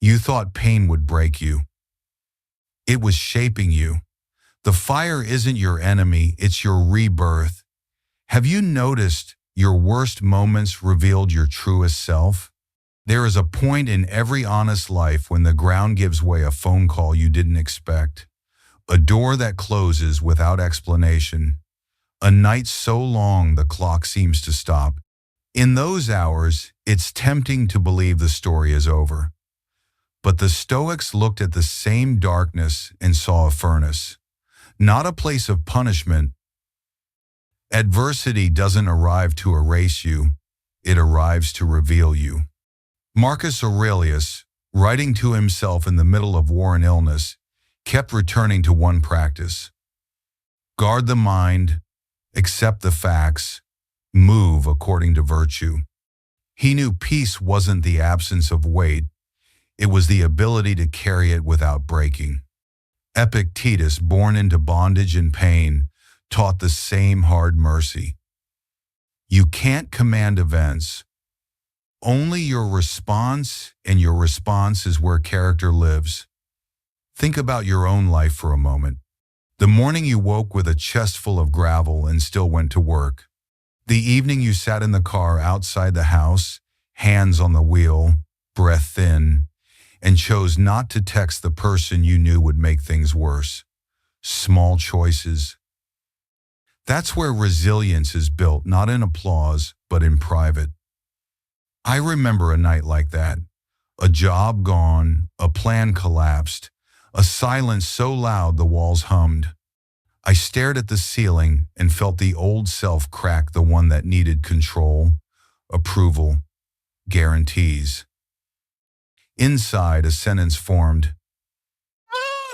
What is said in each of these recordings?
You thought pain would break you. It was shaping you. The fire isn't your enemy, it's your rebirth. Have you noticed your worst moments revealed your truest self? There is a point in every honest life when the ground gives way, a phone call you didn't expect, a door that closes without explanation, a night so long the clock seems to stop. In those hours, it's tempting to believe the story is over. But the Stoics looked at the same darkness and saw a furnace, not a place of punishment. Adversity doesn't arrive to erase you, it arrives to reveal you. Marcus Aurelius, writing to himself in the middle of war and illness, kept returning to one practice. Guard the mind, accept the facts, move according to virtue. He knew peace wasn't the absence of weight, it was the ability to carry it without breaking. Epictetus, born into bondage and pain, taught the same hard mercy. You can't command events, only your response, and your response is where character lives. Think about your own life for a moment. The morning you woke with a chest full of gravel and still went to work. The evening you sat in the car outside the house, hands on the wheel, breath thin, and chose not to text the person you knew would make things worse. Small choices. That's where resilience is built, not in applause, but in private. I remember a night like that. A job gone, a plan collapsed, a silence so loud the walls hummed. I stared at the ceiling and felt the old self crack, the one that needed control, approval, guarantees. Inside, a sentence formed.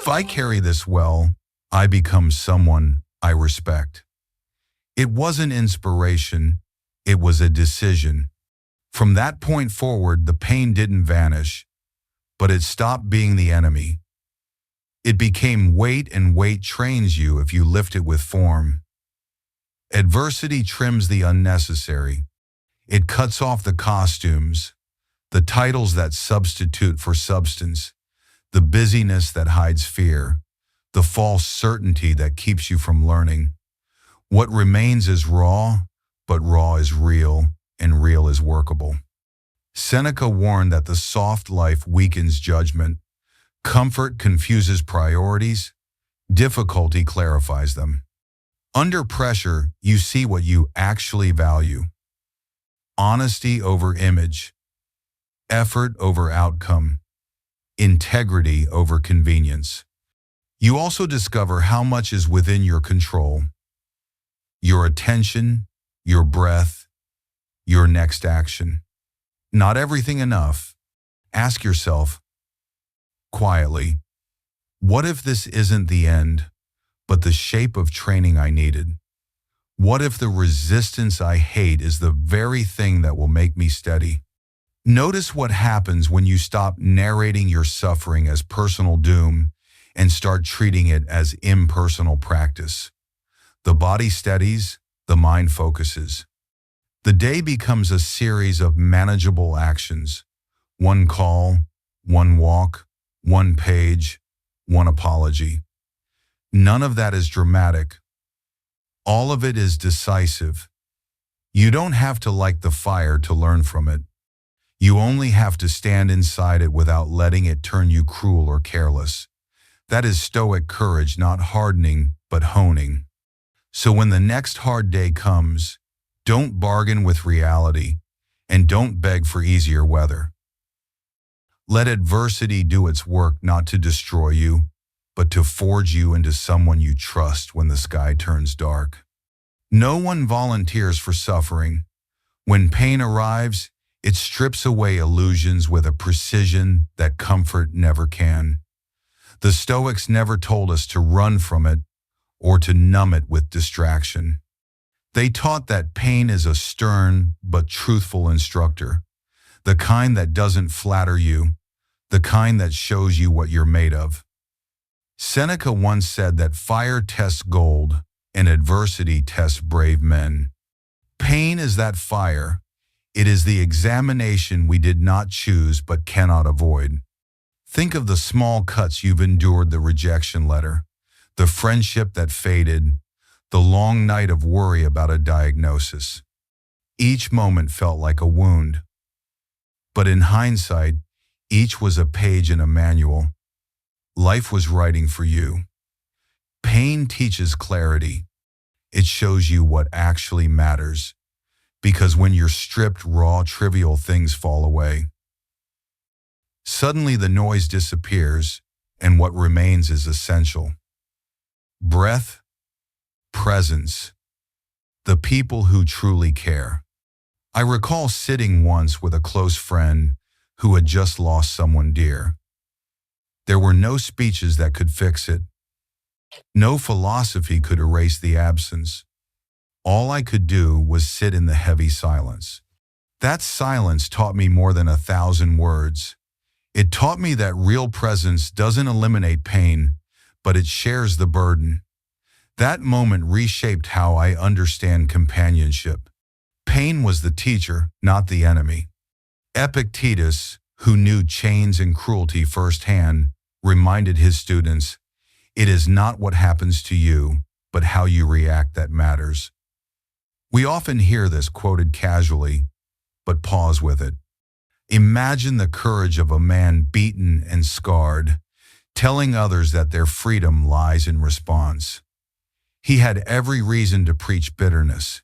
If I carry this well, I become someone I respect. It wasn't inspiration, it was a decision. From that point forward, the pain didn't vanish, but it stopped being the enemy. It became weight, and weight trains you if you lift it with form. Adversity trims the unnecessary. It cuts off the costumes, the titles that substitute for substance, the busyness that hides fear, the false certainty that keeps you from learning. What remains is raw, but raw is real, and real is workable. Seneca warned that the soft life weakens judgment. Comfort confuses priorities. Difficulty clarifies them. Under pressure, you see what you actually value. Honesty over image. Effort over outcome. Integrity over convenience. You also discover how much is within your control. Your attention, your breath, your next action. Not everything enough. Ask yourself, quietly, what if this isn't the end, but the shape of training I needed? What if the resistance I hate is the very thing that will make me steady? Notice what happens when you stop narrating your suffering as personal doom and start treating it as impersonal practice. The body steadies, the mind focuses. The day becomes a series of manageable actions. One call, one walk, one page, one apology. None of that is dramatic. All of it is decisive. You don't have to like the fire to learn from it. You only have to stand inside it without letting it turn you cruel or careless. That is Stoic courage, not hardening, but honing. So when the next hard day comes, don't bargain with reality, and don't beg for easier weather. Let adversity do its work, not to destroy you, but to forge you into someone you trust when the sky turns dark. No one volunteers for suffering. When pain arrives, it strips away illusions with a precision that comfort never can. The Stoics never told us to run from it or to numb it with distraction. They taught that pain is a stern but truthful instructor, the kind that doesn't flatter you, the kind that shows you what you're made of. Seneca once said that fire tests gold and adversity tests brave men. Pain is that fire. It is the examination we did not choose but cannot avoid. Think of the small cuts you've endured: the rejection letter, the friendship that faded, the long night of worry about a diagnosis. Each moment felt like a wound. But in hindsight, each was a page in a manual. Life was writing for you. Pain teaches clarity. It shows you what actually matters. Because when you're stripped raw, trivial things fall away. Suddenly the noise disappears, and what remains is essential. Breath, presence, the people who truly care. I recall sitting once with a close friend who had just lost someone dear. There were no speeches that could fix it. No philosophy could erase the absence. All I could do was sit in the heavy silence. That silence taught me more than 1,000 words. It taught me that real presence doesn't eliminate pain, but it shares the burden. That moment reshaped how I understand companionship. Pain was the teacher, not the enemy. Epictetus, who knew chains and cruelty firsthand, reminded his students, "It is not what happens to you, but how you react that matters." We often hear this quoted casually, but pause with it. Imagine the courage of a man beaten and scarred, telling others that their freedom lies in response. He had every reason to preach bitterness.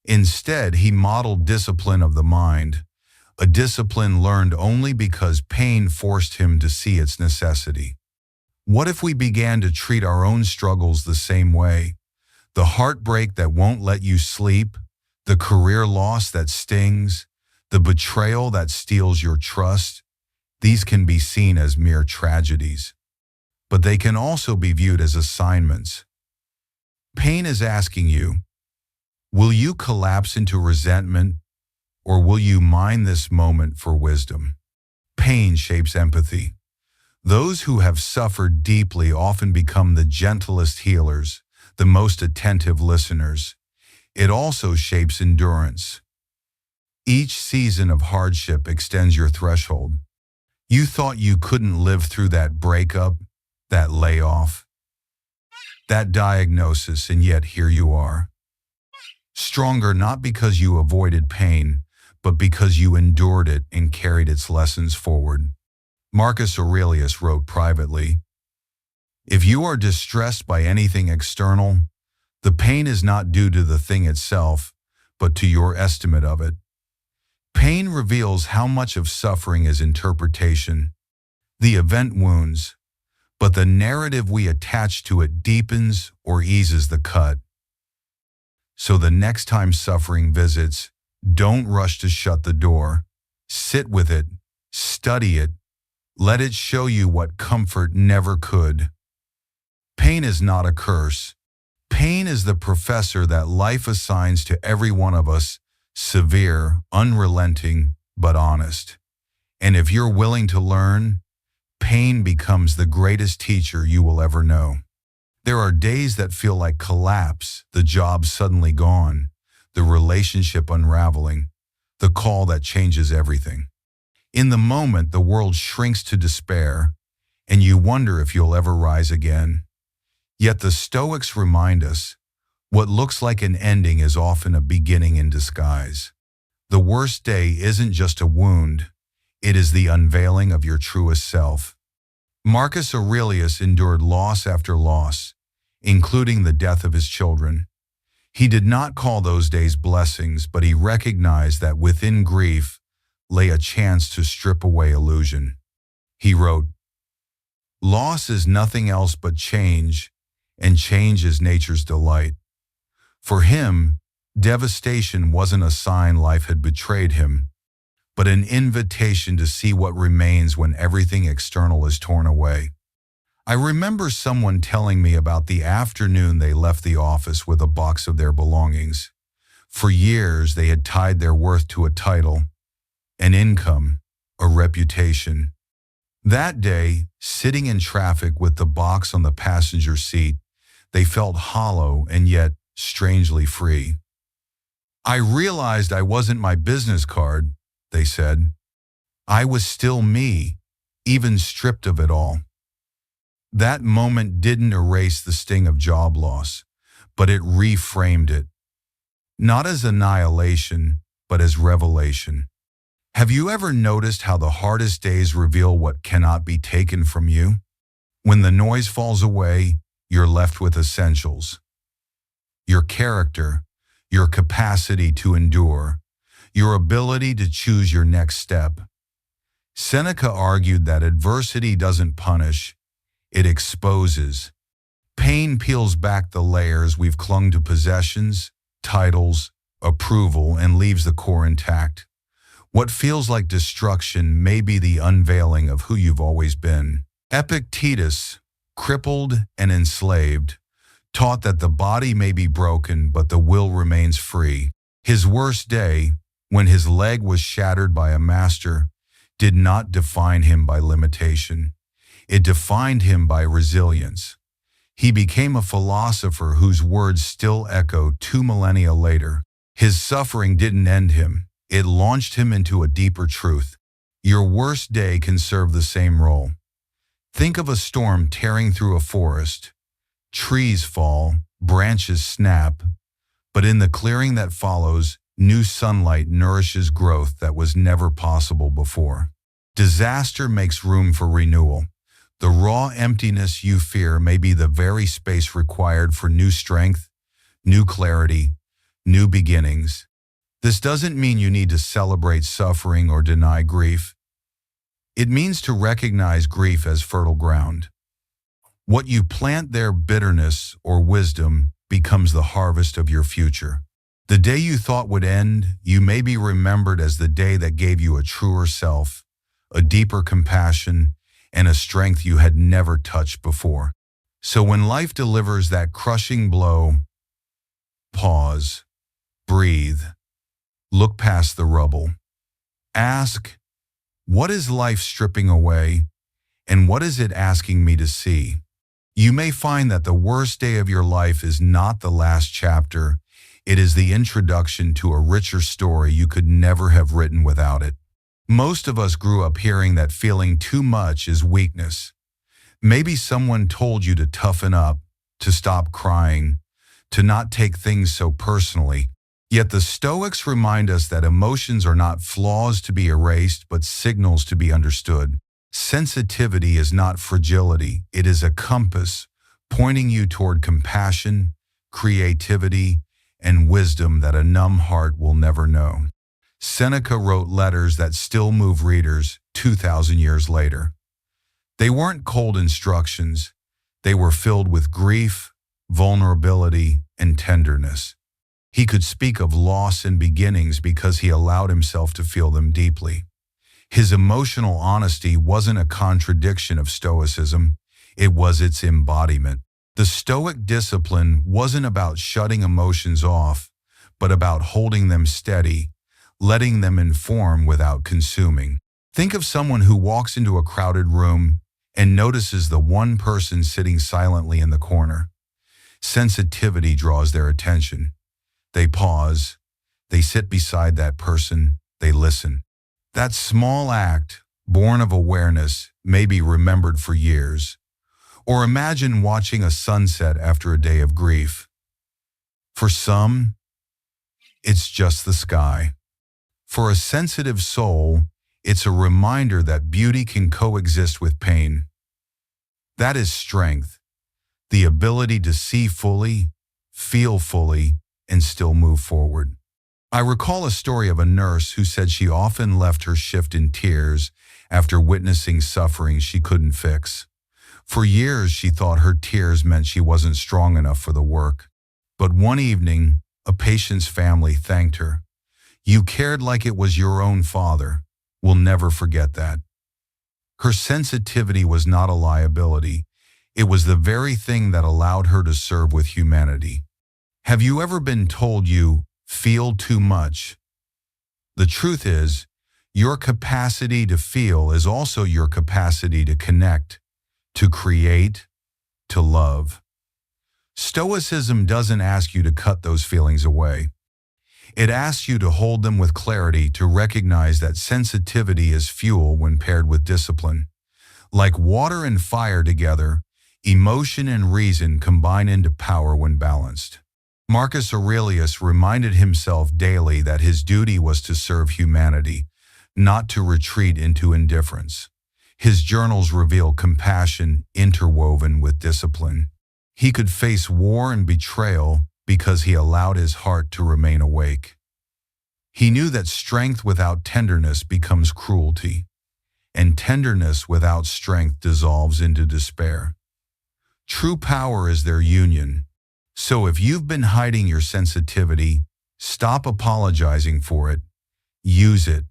Instead, he modeled discipline of the mind, a discipline learned only because pain forced him to see its necessity. What if we began to treat our own struggles the same way? The heartbreak that won't let you sleep, the career loss that stings, the betrayal that steals your trust, these can be seen as mere tragedies. But they can also be viewed as assignments. Pain is asking you, will you collapse into resentment, or will you mine this moment for wisdom? Pain shapes empathy. Those who have suffered deeply often become the gentlest healers, the most attentive listeners. It also shapes endurance. Each season of hardship extends your threshold. You thought you couldn't live through that breakup, that layoff, that diagnosis, and yet here you are. Stronger not because you avoided pain, but because you endured it and carried its lessons forward. Marcus Aurelius wrote privately, "If you are distressed by anything external, the pain is not due to the thing itself, but to your estimate of it." Pain reveals how much of suffering is interpretation. The event wounds, but the narrative we attach to it deepens or eases the cut. So the next time suffering visits, don't rush to shut the door. Sit with it, study it, let it show you what comfort never could. Pain is not a curse. Pain is the professor that life assigns to every one of us, severe, unrelenting, but honest. And if you're willing to learn, pain becomes the greatest teacher you will ever know. There are days that feel like collapse, the job suddenly gone, the relationship unraveling, the call that changes everything. In the moment, the world shrinks to despair, and you wonder if you'll ever rise again. Yet the Stoics remind us, what looks like an ending is often a beginning in disguise. The worst day isn't just a wound, it is the unveiling of your truest self. Marcus Aurelius endured loss after loss, including the death of his children. He did not call those days blessings, but he recognized that within grief lay a chance to strip away illusion. He wrote, "Loss is nothing else but change, and change is nature's delight." For him, devastation wasn't a sign life had betrayed him, but an invitation to see what remains when everything external is torn away. I remember someone telling me about the afternoon they left the office with a box of their belongings. For years, they had tied their worth to a title, an income, a reputation. That day, sitting in traffic with the box on the passenger seat, they felt hollow and yet strangely free. "I realized I wasn't my business card," they said. "I was still me, even stripped of it all. That moment didn't erase the sting of job loss, but it reframed it, not as annihilation, but as revelation. Have you ever noticed how the hardest days reveal what cannot be taken from you? When the noise falls away, you're left with essentials. Your character, your capacity to endure, your ability to choose your next step. Seneca argued that adversity doesn't punish, it exposes. Pain peels back the layers we've clung to: possessions, titles, approval, and leaves the core intact. What feels like destruction may be the unveiling of who you've always been. Epictetus, crippled and enslaved, taught that the body may be broken, but the will remains free. His worst day, when his leg was shattered by a master, did not define him by limitation. It defined him by resilience. He became a philosopher whose words still echo 2 millennia later. His suffering didn't end him. It launched him into a deeper truth. Your worst day can serve the same role. Think of a storm tearing through a forest. Trees fall, branches snap, but in the clearing that follows, new sunlight nourishes growth that was never possible before. Disaster makes room for renewal. The raw emptiness you fear may be the very space required for new strength, new clarity, new beginnings. This doesn't mean you need to celebrate suffering or deny grief. It means to recognize grief as fertile ground. What you plant there, bitterness or wisdom, becomes the harvest of your future. The day you thought would end, you may be remembered as the day that gave you a truer self, a deeper compassion, and a strength you had never touched before. So when life delivers that crushing blow, pause, breathe, look past the rubble. Ask, what is life stripping away, and what is it asking me to see? You may find that the worst day of your life is not the last chapter. It is the introduction to a richer story you could never have written without it. Most of us grew up hearing that feeling too much is weakness. Maybe someone told you to toughen up, to stop crying, to not take things so personally. Yet the Stoics remind us that emotions are not flaws to be erased, but signals to be understood. Sensitivity is not fragility, it is a compass pointing you toward compassion, creativity, and wisdom that a numb heart will never know. Seneca wrote letters that still move readers 2,000 years later. They weren't cold instructions. They were filled with grief, vulnerability, and tenderness. He could speak of loss and beginnings because he allowed himself to feel them deeply. His emotional honesty wasn't a contradiction of Stoicism, it was its embodiment. The Stoic discipline wasn't about shutting emotions off, but about holding them steady, letting them inform without consuming. Think of someone who walks into a crowded room and notices the one person sitting silently in the corner. Sensitivity draws their attention. They pause, they sit beside that person, they listen. That small act, born of awareness, may be remembered for years. Or imagine watching a sunset after a day of grief. For some, it's just the sky. For a sensitive soul, it's a reminder that beauty can coexist with pain. That is strength, the ability to see fully, feel fully, and still move forward. I recall a story of a nurse who said she often left her shift in tears after witnessing suffering she couldn't fix. For years, she thought her tears meant she wasn't strong enough for the work. But one evening, a patient's family thanked her. "You cared like it was your own father. We'll never forget that." Her sensitivity was not a liability. It was the very thing that allowed her to serve with humanity. Have you ever been told you feel too much? The truth is, your capacity to feel is also your capacity to connect, to create, to love. Stoicism doesn't ask you to cut those feelings away. It asks you to hold them with clarity, to recognize that sensitivity is fuel when paired with discipline, Like water and fire together, emotion and reason combine into power when balanced. Marcus Aurelius reminded himself daily that his duty was to serve humanity, not to retreat into indifference. His journals reveal compassion interwoven with discipline. He could face war and betrayal because he allowed his heart to remain awake. He knew that strength without tenderness becomes cruelty, and tenderness without strength dissolves into despair. True power is their union. So if you've been hiding your sensitivity, stop apologizing for it. Use it.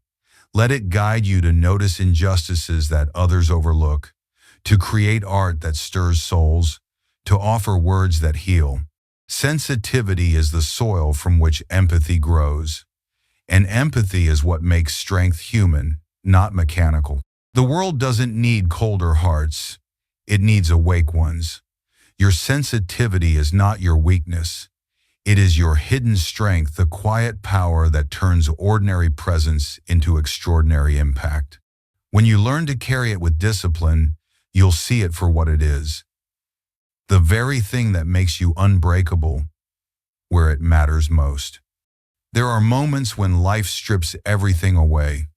Let it guide you to notice injustices that others overlook, to create art that stirs souls, to offer words that heal. Sensitivity is the soil from which empathy grows, and empathy is what makes strength human, not mechanical. The world doesn't need colder hearts, it needs awake ones. Your sensitivity is not your weakness. It is your hidden strength, the quiet power that turns ordinary presence into extraordinary impact. When you learn to carry it with discipline, you'll see it for what it is. The very thing that makes you unbreakable, where it matters most. There are moments when life strips everything away.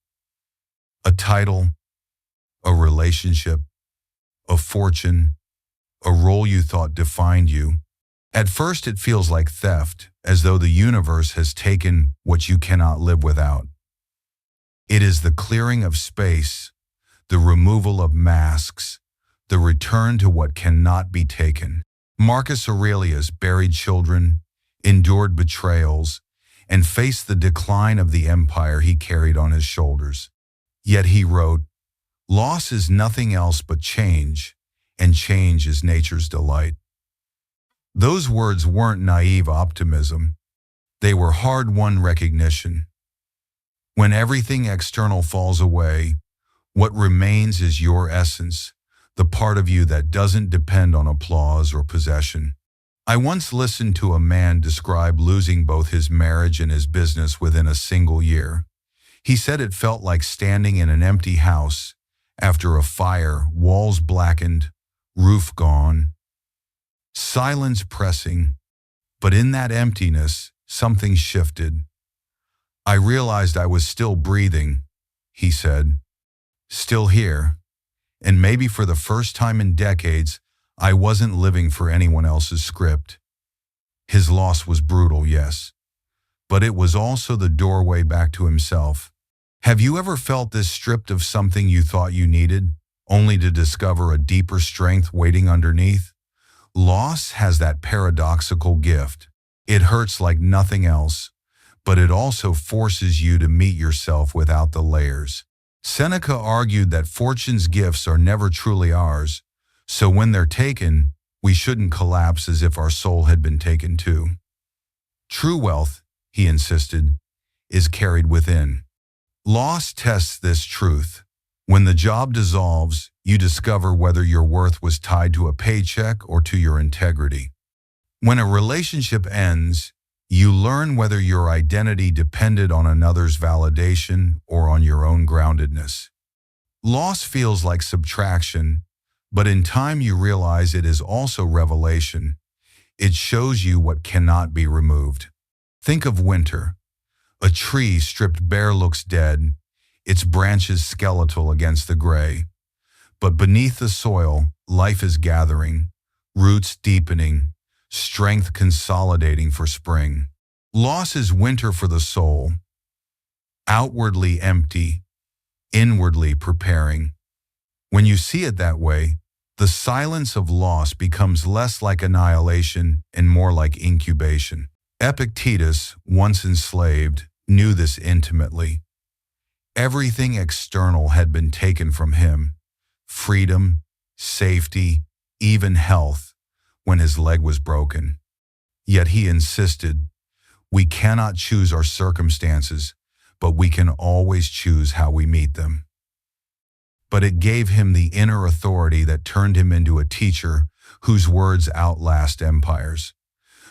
A title, a relationship, a fortune, a role you thought defined you. At first it feels like theft, as though the universe has taken what you cannot live without. It is the clearing of space, the removal of masks, the return to what cannot be taken. Marcus Aurelius buried children, endured betrayals, and faced the decline of the empire he carried on his shoulders. Yet he wrote, "Loss is nothing else but change, and change is nature's delight." Those words weren't naive optimism. They were hard-won recognition. When everything external falls away, what remains is your essence, the part of you that doesn't depend on applause or possession. I once listened to a man describe losing both his marriage and his business within a single year. He said it felt like standing in an empty house after a fire, walls blackened, roof gone, silence pressing, but in that emptiness, something shifted. "I realized I was still breathing," he said, "still here, and maybe for the first time in decades, I wasn't living for anyone else's script." His loss was brutal, yes, but it was also the doorway back to himself. Have you ever felt this stripped of something you thought you needed, only to discover a deeper strength waiting underneath? Loss has that paradoxical gift. It hurts like nothing else, but it also forces you to meet yourself without the layers. Seneca argued that fortune's gifts are never truly ours, so when they're taken, we shouldn't collapse as if our soul had been taken too. True wealth, he insisted, is carried within. Loss tests this truth. When the job dissolves, you discover whether your worth was tied to a paycheck or to your integrity. When a relationship ends, you learn whether your identity depended on another's validation or on your own groundedness. Loss feels like subtraction, but in time you realize it is also revelation. It shows you what cannot be removed. Think of winter. A tree stripped bare looks dead, its branches skeletal against the gray. But beneath the soil, life is gathering, roots deepening, strength consolidating for spring. Loss is winter for the soul, outwardly empty, inwardly preparing. When you see it that way, the silence of loss becomes less like annihilation and more like incubation. Epictetus, once enslaved, knew this intimately. Everything external had been taken from him, freedom, safety, even health, when his leg was broken. Yet he insisted, "We cannot choose our circumstances, but we can always choose how we meet them." But it gave him the inner authority that turned him into a teacher whose words outlast empires.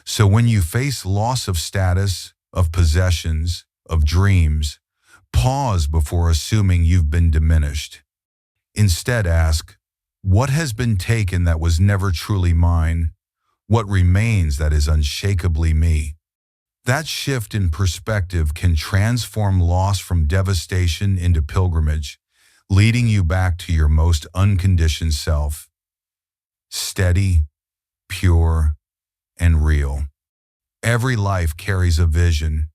So when you face loss of status, of possessions, of dreams, pause before assuming you've been diminished. Instead ask, What has been taken that was never truly mine? What remains that is unshakably me? That shift in perspective can transform loss from devastation into pilgrimage, leading you back to your most unconditioned self. Steady, pure, and real. Every life carries a vision,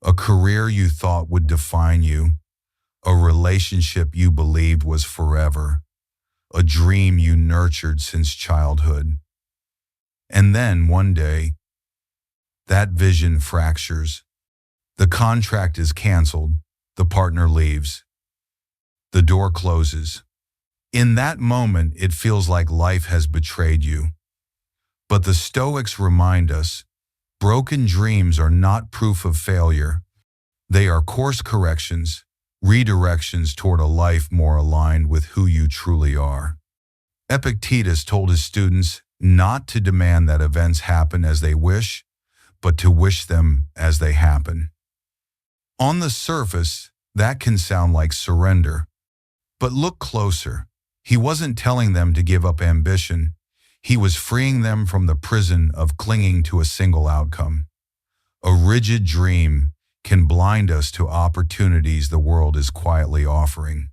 a career you thought would define you, a relationship you believed was forever, a dream you nurtured since childhood. And then, one day, that vision fractures. The contract is canceled, the partner leaves, the door closes. In that moment, it feels like life has betrayed you. But the Stoics remind us, broken dreams are not proof of failure. They are course corrections, redirections toward a life more aligned with who you truly are. Epictetus told his students not to demand that events happen as they wish, but to wish them as they happen. On the surface, that can sound like surrender. But look closer. He wasn't telling them to give up ambition. He was freeing them from the prison of clinging to a single outcome. A rigid dream can blind us to opportunities the world is quietly offering.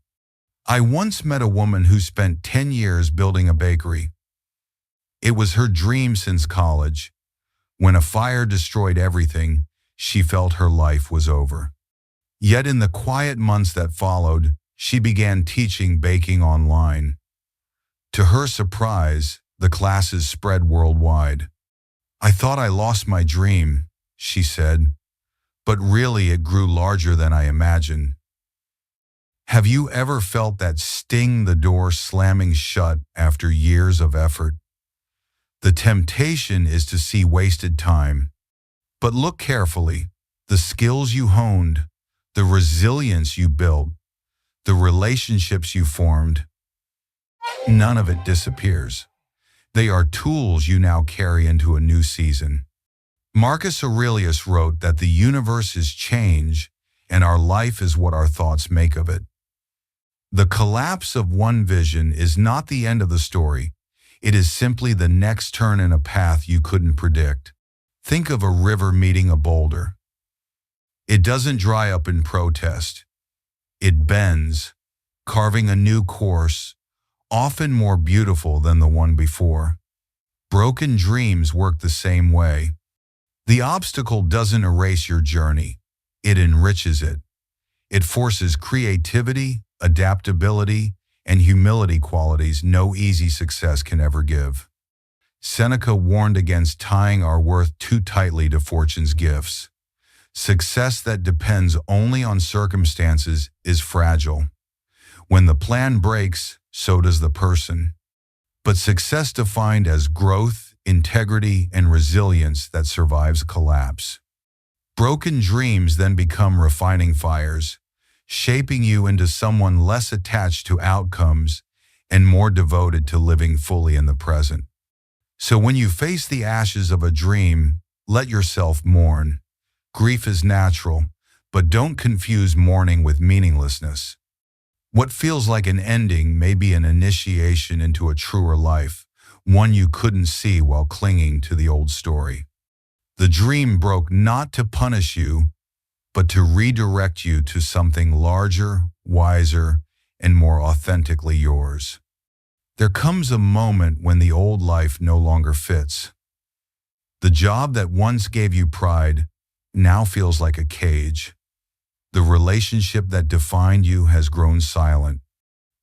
I once met a woman who spent 10 years building a bakery. It was her dream since college. When a fire destroyed everything, she felt her life was over. Yet in the quiet months that followed, she began teaching baking online. To her surprise, the classes spread worldwide. "I thought I lost my dream," she said, "but really it grew larger than I imagined." Have you ever felt that sting, the door slamming shut after years of effort? The temptation is to see wasted time. But look carefully. The skills you honed, the resilience you built, the relationships you formed, none of it disappears. They are tools you now carry into a new season. Marcus Aurelius wrote that the universe is change, and our life is what our thoughts make of it. The collapse of one vision is not the end of the story. It is simply the next turn in a path you couldn't predict. Think of a river meeting a boulder. It doesn't dry up in protest. It bends, carving a new course, often more beautiful than the one before. Broken dreams work the same way. The obstacle doesn't erase your journey. It enriches it. It forces creativity, adaptability, and humility, qualities no easy success can ever give. Seneca warned against tying our worth too tightly to fortune's gifts. Success that depends only on circumstances is fragile. When the plan breaks, so does the person. But success defined as growth, integrity, and resilience that survives collapse. Broken dreams then become refining fires, shaping you into someone less attached to outcomes and more devoted to living fully in the present. So when you face the ashes of a dream, let yourself mourn. Grief is natural, but don't confuse mourning with meaninglessness. What feels like an ending may be an initiation into a truer life, one you couldn't see while clinging to the old story. The dream broke not to punish you, but to redirect you to something larger, wiser, and more authentically yours. There comes a moment when the old life no longer fits. The job that once gave you pride now feels like a cage. The relationship that defined you has grown silent.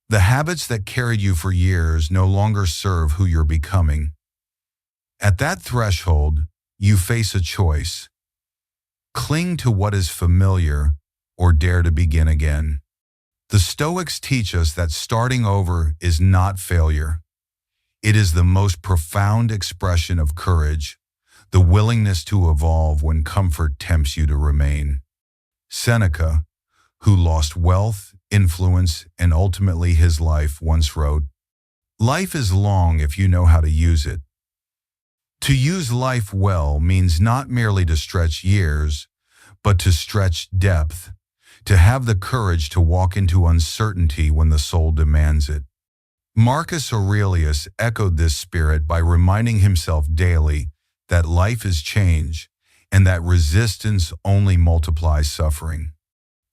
The habits that carried you for years no longer serve who you're becoming. At that threshold, you face a choice. Cling to what is familiar or dare to begin again. The Stoics teach us that starting over is not failure. It is the most profound expression of courage, the willingness to evolve when comfort tempts you to remain. Seneca, who lost wealth, influence, and ultimately his life, once wrote, "Life is long if you know how to use it." To use life well means not merely to stretch years, but to stretch depth, to have the courage to walk into uncertainty when the soul demands it. Marcus Aurelius echoed this spirit by reminding himself daily that life is change and that resistance only multiplies suffering.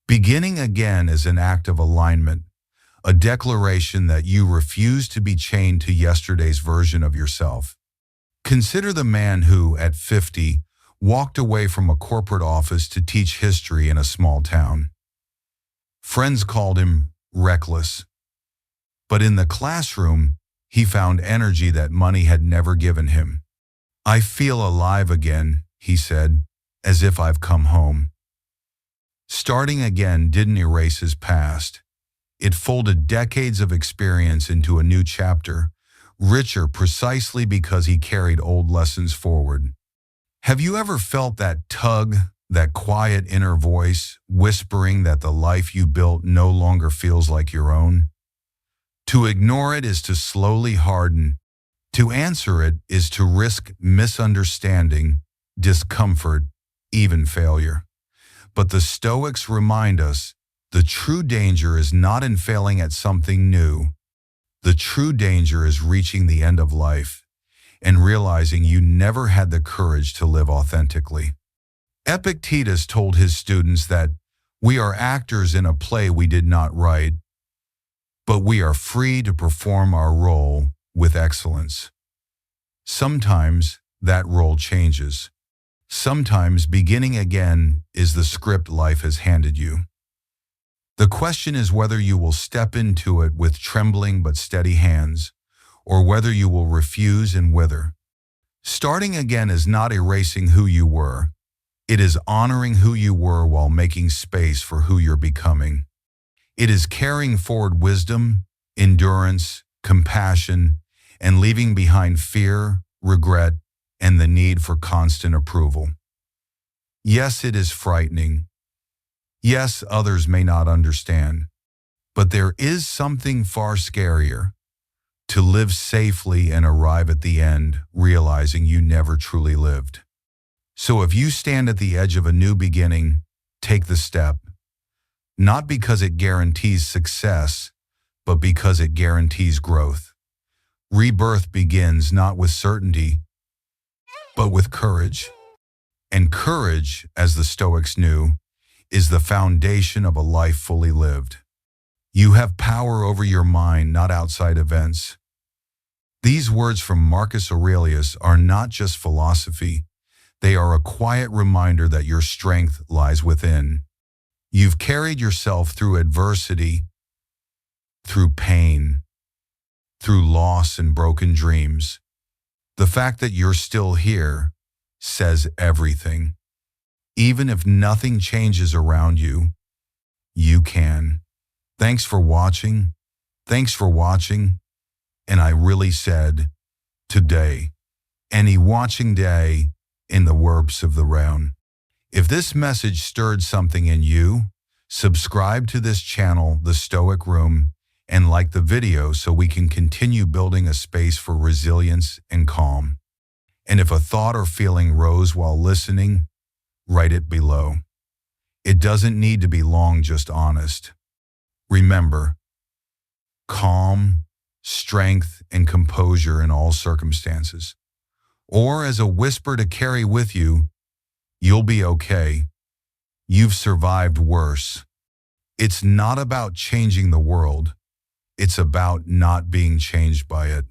Beginning again is an act of alignment, a declaration that you refuse to be chained to yesterday's version of yourself. Consider the man who, at 50, walked away from a corporate office to teach history in a small town. Friends called him reckless, but in the classroom, he found energy that money had never given him. "I feel alive again," he said, "as if I've come home." Starting again didn't erase his past. It folded decades of experience into a new chapter, richer precisely because he carried old lessons forward. Have you ever felt that tug, that quiet inner voice, whispering that the life you built no longer feels like your own? To ignore it is to slowly harden. To answer it is to risk misunderstanding, discomfort, even failure. But the Stoics remind us the true danger is not in failing at something new. The true danger is reaching the end of life and realizing you never had the courage to live authentically. Epictetus told his students that we are actors in a play we did not write, but we are free to perform our role with excellence. Sometimes that role changes. Sometimes beginning again is the script life has handed you. The question is whether you will step into it with trembling but steady hands, or whether you will refuse and wither. Starting again is not erasing who you were. It is honoring who you were while making space for who you're becoming. It is carrying forward wisdom, endurance, compassion, and leaving behind fear, regret, and the need for constant approval. Yes, it is frightening. Yes, others may not understand. But there is something far scarier: to live safely and arrive at the end realizing you never truly lived. So if you stand at the edge of a new beginning, take the step. Not because it guarantees success, but because it guarantees growth. Rebirth begins not with certainty, but with courage. And courage, as the Stoics knew, is the foundation of a life fully lived. You have power over your mind, not outside events. These words from Marcus Aurelius are not just philosophy. They are a quiet reminder that your strength lies within. You've carried yourself through adversity, through pain, through loss and broken dreams. The fact that you're still here says everything. Even if nothing changes around you, you can. Thanks for watching. Thanks for watching. And I really said, today, any watching day in the works of the realm. If this message stirred something in you, subscribe to this channel, The Stoic Room, and like the video so we can continue building a space for resilience and calm. And if a thought or feeling rose while listening, write it below. It doesn't need to be long, just honest. Remember, calm, strength, and composure in all circumstances. Or as a whisper to carry with you, you'll be okay. You've survived worse. It's not about changing the world. It's about not being changed by it.